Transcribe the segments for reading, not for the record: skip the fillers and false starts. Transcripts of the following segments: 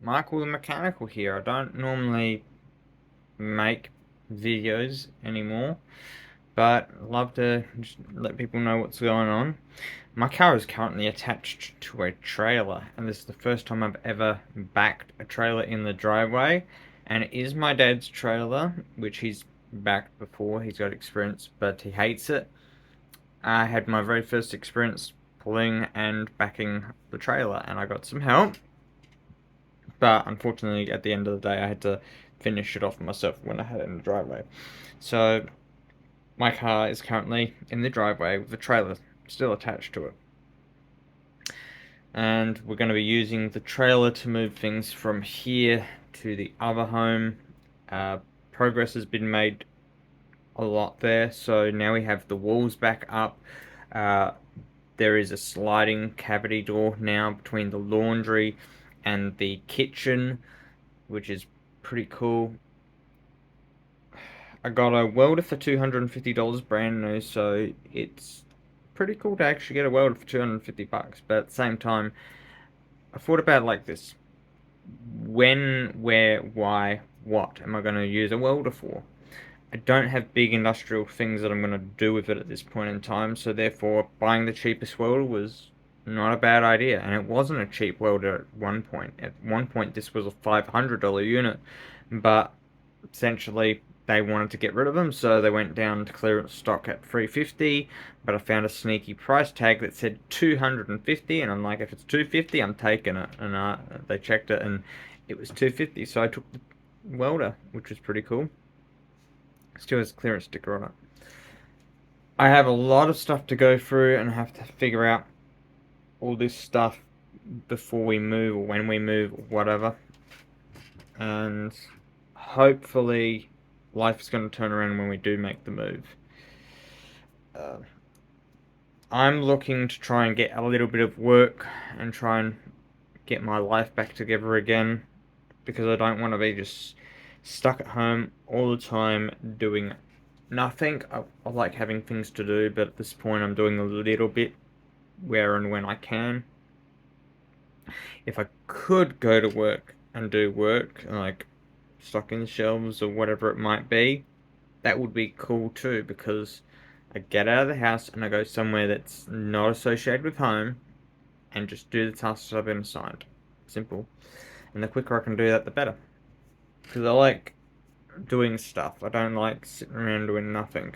Michael the Mechanical here. I don't normally make videos anymore, but I'd love to just let people know what's going on. My car is currently attached to a trailer, and this is the first time I've ever backed a trailer in the driveway. And it is my dad's trailer, which he's backed before. He's got experience, but he hates it. I had my very first experience pulling and backing the trailer, and I got some help. But unfortunately, at the end of the day, I had to finish it off myself when I had it in the driveway. So my car is currently in the driveway with the trailer still attached to it. And we're going to be using the trailer to move things from here to the other home. Uh, Progress has been made a lot there, so now we have the walls back up. Uh, there is a sliding cavity door now between the laundry and the kitchen, which is pretty cool. I got a welder for $250 brand new, so it's pretty cool to actually get a welder for 250 bucks. But at the same time, I thought about it like this: when, where, why, what am I going to use a welder for? I don't have big industrial things that I'm going to do with it at this point in time, so therefore buying the cheapest welder was not a bad idea. And it wasn't a cheap welder at one point. At one point, this was a $500 unit, but essentially they wanted to get rid of them, so they went down to clearance stock at 350. But I found a sneaky price tag that said 250, and I'm like, if it's 250, I'm taking it. And they checked it, and it was 250, so I took the welder, which was pretty cool. Still has a clearance sticker on it. I have a lot of stuff to go through, and I have to figure out all this stuff before we move, or when we move, or whatever. And hopefully life's going to turn around when we do make the move. Uh, I'm looking to try and get a little bit of work and try and get my life back together again, because I don't want to be just stuck at home all the time doing nothing. I like having things to do, but at this point I'm doing a little bit where and when I can. If I could go to work and do work, like stocking the shelves or whatever it might be, that would be cool too, because I get out of the house and I go somewhere that's not associated with home and just do the tasks I've been assigned. Simple. And the quicker I can do that, the better. Because I like doing stuff. I don't like sitting around doing nothing.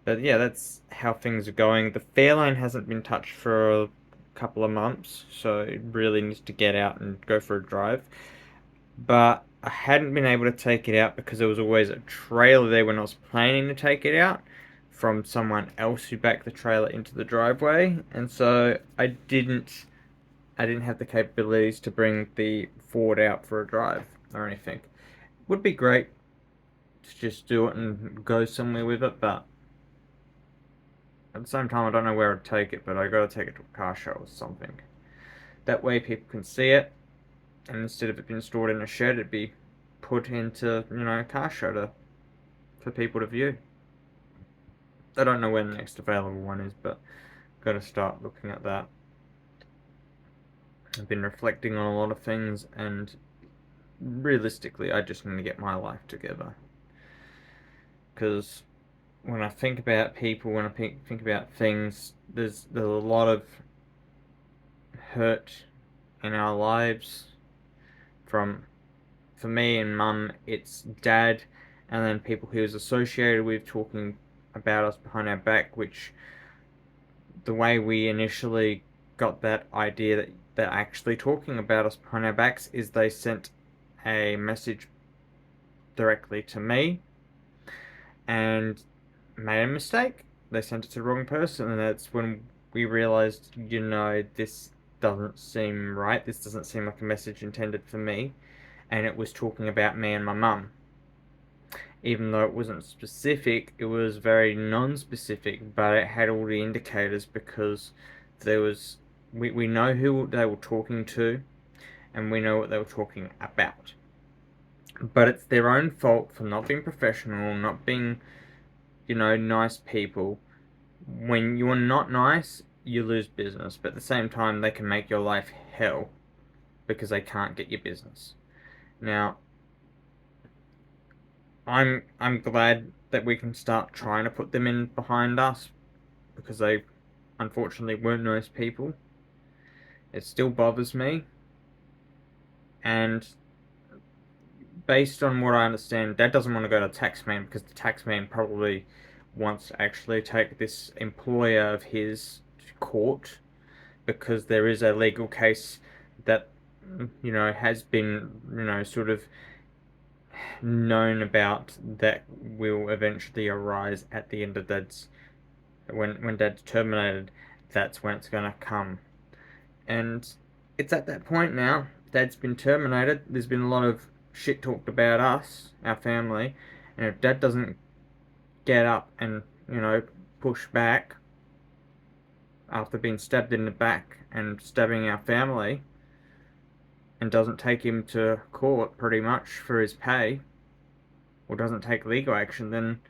But yeah, that's how things are going. The Fairlane hasn't been touched for a couple of months, so it really needs to get out and go for a drive. But I hadn't been able to take it out because there was always a trailer there when I was planning to take it out from someone else who backed the trailer into the driveway, and so I didn't have the capabilities to bring the Ford out for a drive or anything. Would be great to just do it and go somewhere with it, but at the same time, I don't know where I'd take it, but I gotta take it to a car show or something. That way people can see it, and instead of it being stored in a shed, it'd be put into, a car show for people to view. I don't know when the next available one is, but gotta start looking at that. I've been reflecting on a lot of things, and realistically, I just need to get my life together. Because when I think about people, when I think about things, there's a lot of hurt in our lives. From For me and mum, it's dad, and then people he was associated with talking about us behind our back, which the way we initially got that idea that they're actually talking about us behind our backs is they sent a message directly to me and made a mistake. They sent it to the wrong person, and that's when we realized, this doesn't seem right. This doesn't seem like a message intended for me. And it was talking about me and my mum. Even though it wasn't specific, it was very non-specific, but it had all the indicators because there was we know who they were talking to, and we know what they were talking about. But it's their own fault for not being professional, not being, nice people. When you're not nice, you lose business, but at the same time, they can make your life hell. because they can't get your business. Now, I'm glad that we can start trying to put them in behind us because they unfortunately weren't nice people. It still bothers me, and based on what I understand, Dad doesn't want to go to taxman because the taxman probably wants to actually take this employer of his to court because there is a legal case that has been sort of known about that will eventually arise at the end of Dad's when Dad's terminated. That's when it's gonna come, and it's at that point now. Dad's been terminated. There's been a lot of shit talked about us, our family, and if Dad doesn't get up and push back after being stabbed in the back and stabbing our family, and doesn't take him to court pretty much for his pay, or doesn't take legal action, then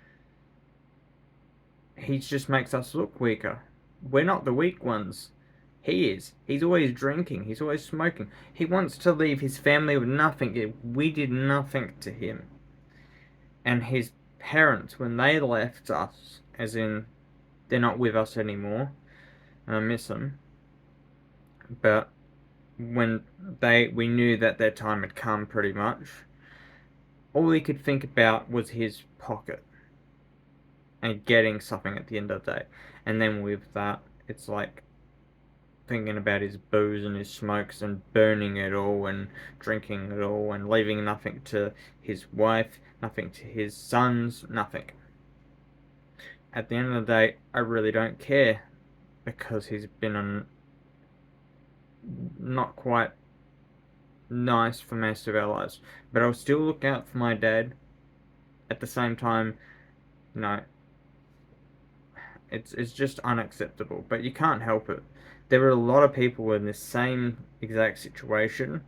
he just makes us look weaker. We're not the weak ones. He is. He's always drinking. He's always smoking. He wants to leave his family with nothing. We did nothing to him. And his parents, when they left us, as in they're not with us anymore, and I miss them, but when we knew that their time had come pretty much, all he could think about was his pocket and getting something at the end of the day. And then with that, it's like thinking about his booze and his smokes and burning it all and drinking it all and leaving nothing to his wife, nothing to his sons, nothing. At the end of the day, I really don't care because he's been on not quite nice for most of our lives. But I'll still look out for my dad. At the same time, no, it's just unacceptable. But you can't help it. There are a lot of people in this same exact situation,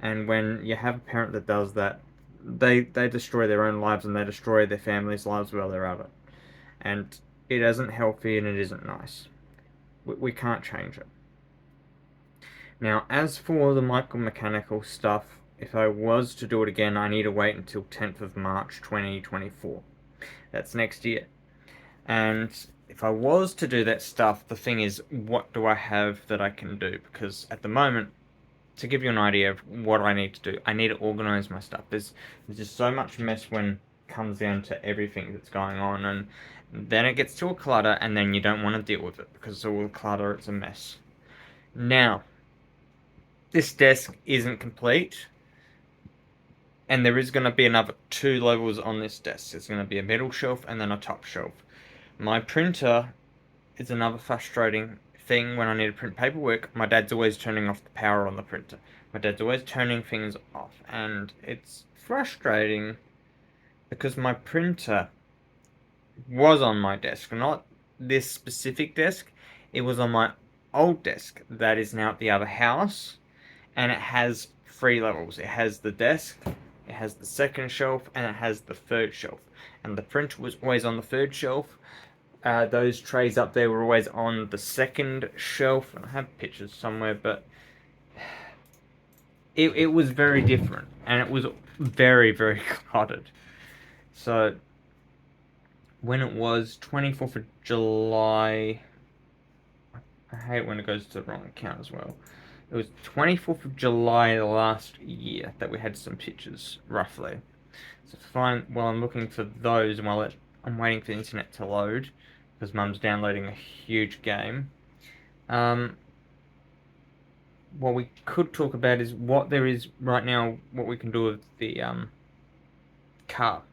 and when you have a parent that does that, they destroy their own lives and they destroy their family's lives while they're at it. And it isn't healthy and it isn't nice. We can't change it. Now, as for the mechanical stuff, if I was to do it again, I need to wait until 10th of March 2024. That's next year. And if I was to do that stuff, the thing is, what do I have that I can do? Because at the moment, to give you an idea of what I need to do, I need to organize my stuff. There's just so much mess when it comes down to everything that's going on, and then it gets to a clutter, and then you don't want to deal with it because it's all clutter, it's a mess. Now, this desk isn't complete, and there is going to be another 2 levels on this desk. There's going to be a middle shelf and then a top shelf. My printer is another frustrating thing when I need to print paperwork. My dad's always turning off the power on the printer. My dad's always turning things off, and it's frustrating because my printer was on my desk, not this specific desk. It was on my old desk that is now at the other house, and it has 3 levels. It has the desk, it has the second shelf, and it has the third shelf. And the printer was always on the third shelf. Those trays up there were always on the second shelf, and I have pictures somewhere, but it was very different, and it was very, very cluttered. So, when it was 24th of July, I hate when it goes to the wrong account as well. It was 24th of July last year that we had some pictures, roughly. So fine, while I'm looking for those, and while I'm waiting for the internet to load, because Mum's downloading a huge game. What we could talk about is what there is right now, what we can do with the car.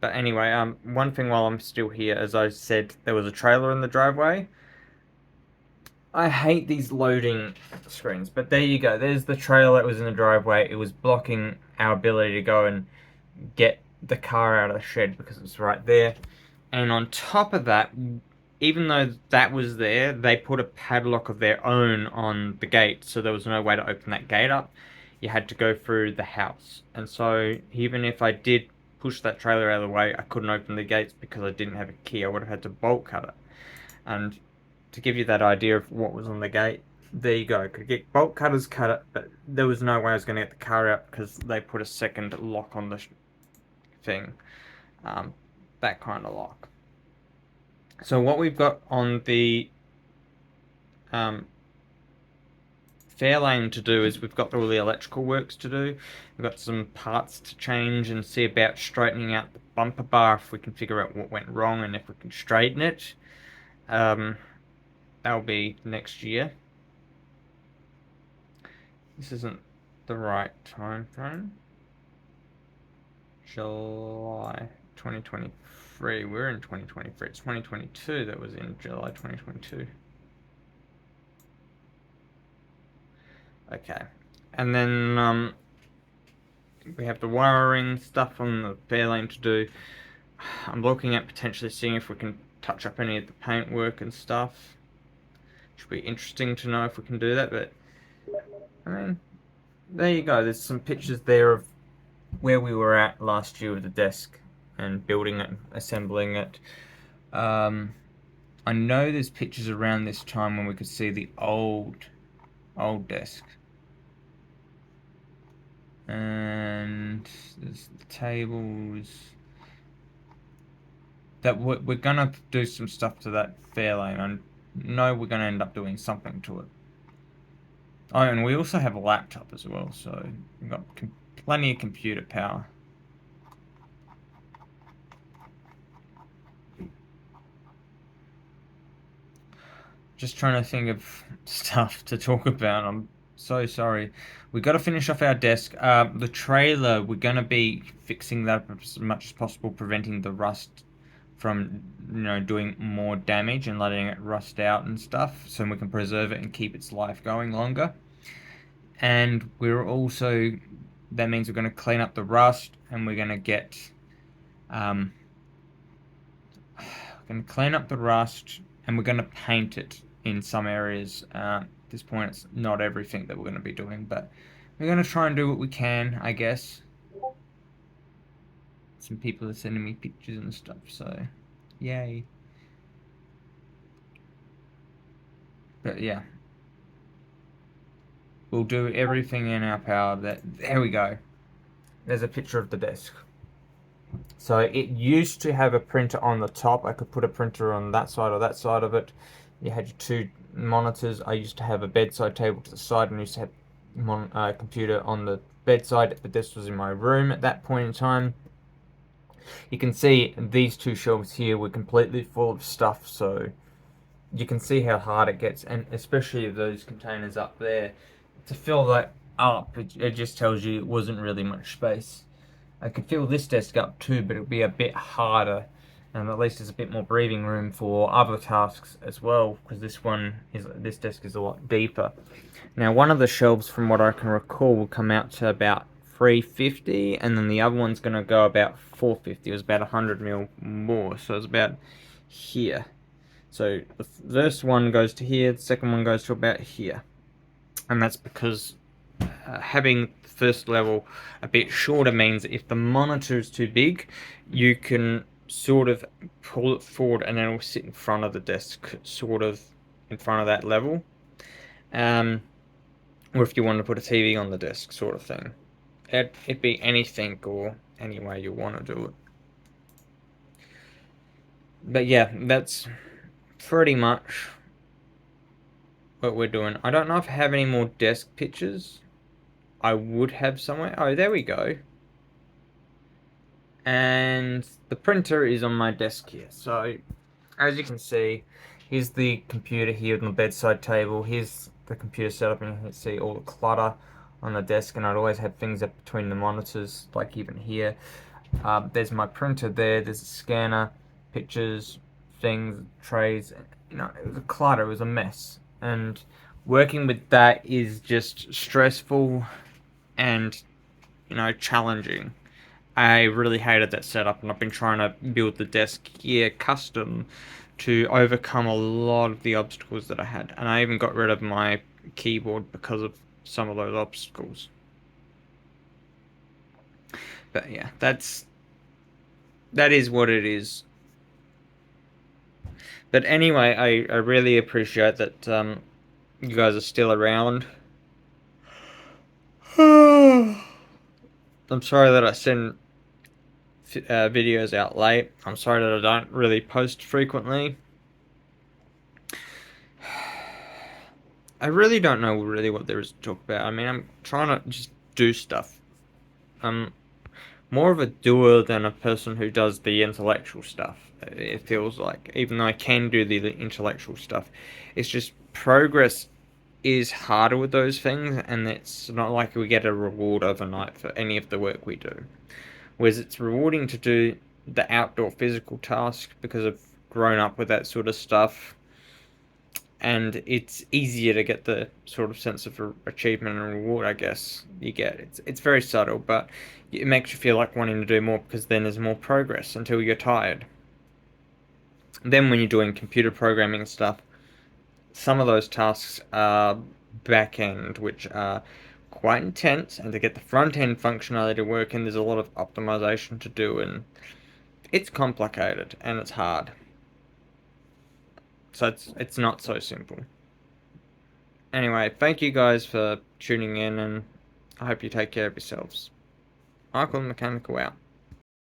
But anyway, one thing while I'm still here, as I said, there was a trailer in the driveway. I hate these loading screens, but there you go. There's the trailer that was in the driveway. It was blocking our ability to go and get the car out of the shed because it's right there. And on top of that, even though that was there, they put a padlock of their own on the gate, so there was no way to open that gate up. You had to go through the house. And so even if I did push that trailer out of the way, I couldn't open the gates because I didn't have a key. I would have had to bolt cut it. And to give you that idea of what was on the gate, there you go. Could get bolt cutters cut it, but there was no way I was going to get the car out because they put a second lock on the thing. Um, that kind of lock. So what we've got on the um, fair lane to do is we've got all the electrical works to do. We've got some parts to change and see about straightening out the bumper bar if we can figure out what went wrong and if we can straighten it. That'll be next year. This isn't the right time frame. July 2023. We're in 2023. It's 2022 that was in July 2022. Okay. And then we have the wiring stuff on the fair lane to do. I'm looking at potentially seeing if we can touch up any of the paintwork and stuff. Should be interesting to know if we can do that, but I mean, there you go. There's some pictures there of where we were at last year with the desk and building it, assembling it. I know there's pictures around this time when we could see the old desk. And there's the tables. That we're gonna do some stuff to that fair lane. I know we're gonna end up doing something to it. Oh, and we also have a laptop as well, so we've got plenty of computer power. Just trying to think of stuff to talk about. I'm so sorry. We got to finish off our desk. The trailer, we're going to be fixing that as much as possible, preventing the rust from, doing more damage and letting it rust out and stuff, so we can preserve it and keep its life going longer. And that means we're going to clean up the rust, and we're going to get, we're going to clean up the rust, and we're going to paint it in some areas. At this point, it's not everything that we're going to be doing, but we're going to try and do what we can, I guess. Some people are sending me pictures and stuff, so yay. But yeah, we'll do everything in our power. There we go. There's a picture of the desk. So it used to have a printer on the top. I could put a printer on that side or that side of it. You had your two monitors. I used to have a bedside table to the side and used to have a computer on the bedside, but this was in my room at that point in time. You can see these two shelves here were completely full of stuff, so you can see how hard it gets, and especially those containers up there. To fill that up, it just tells you it wasn't really much space. I could fill this desk up too, but it'll be a bit harder, and at least there's a bit more breathing room for other tasks as well, because this desk is a lot deeper. Now, one of the shelves, from what I can recall, will come out to about 350, and then the other one's going to go about 450. It was about 100 mil more, so it's about here. So the first one goes to here, the second one goes to about here, and that's because having the first level a bit shorter means if the monitor is too big, you can sort of pull it forward and then it'll sit in front of the desk, sort of in front of that level. Or if you want to put a TV on the desk, sort of thing. It'd be anything or any way you want to do it. But yeah, that's pretty much what we're doing. I don't know if I have any more desk pictures. I would have somewhere. Oh, there we go. And the printer is on my desk here. So, as you can see, here's the computer here on the bedside table. Here's the computer setup, and you can see all the clutter on the desk. And I'd always have things up between the monitors, like even here. There's my printer there. There's a scanner, pictures, things, trays. It was a clutter. It was a mess. And working with that is just stressful and, challenging. I really hated that setup, and I've been trying to build the desk here custom to overcome a lot of the obstacles that I had. And I even got rid of my keyboard because of some of those obstacles. But yeah, that is what it is. But anyway, I really appreciate that you guys are still around. I'm sorry that I send videos out late. I'm sorry that I don't really post frequently. I really don't know really what there is to talk about. I mean, I'm trying to just do stuff. I'm more of a doer than a person who does the intellectual stuff. It feels like, even though I can do the intellectual stuff, it's just progress is harder with those things, and it's not like we get a reward overnight for any of the work we do. Whereas it's rewarding to do the outdoor physical task because I've grown up with that sort of stuff, and it's easier to get the sort of sense of achievement and reward. I guess you get it's very subtle, but it makes you feel like wanting to do more because then there's more progress until you're tired. Then when you're doing computer programming stuff, some of those tasks are back end, which are quite intense, and to get the front end functionality to work in, there's a lot of optimization to do, and it's complicated and it's hard. So it's not so simple. Anyway, thank you guys for tuning in, and I hope you take care of yourselves. Michael Mechanical out.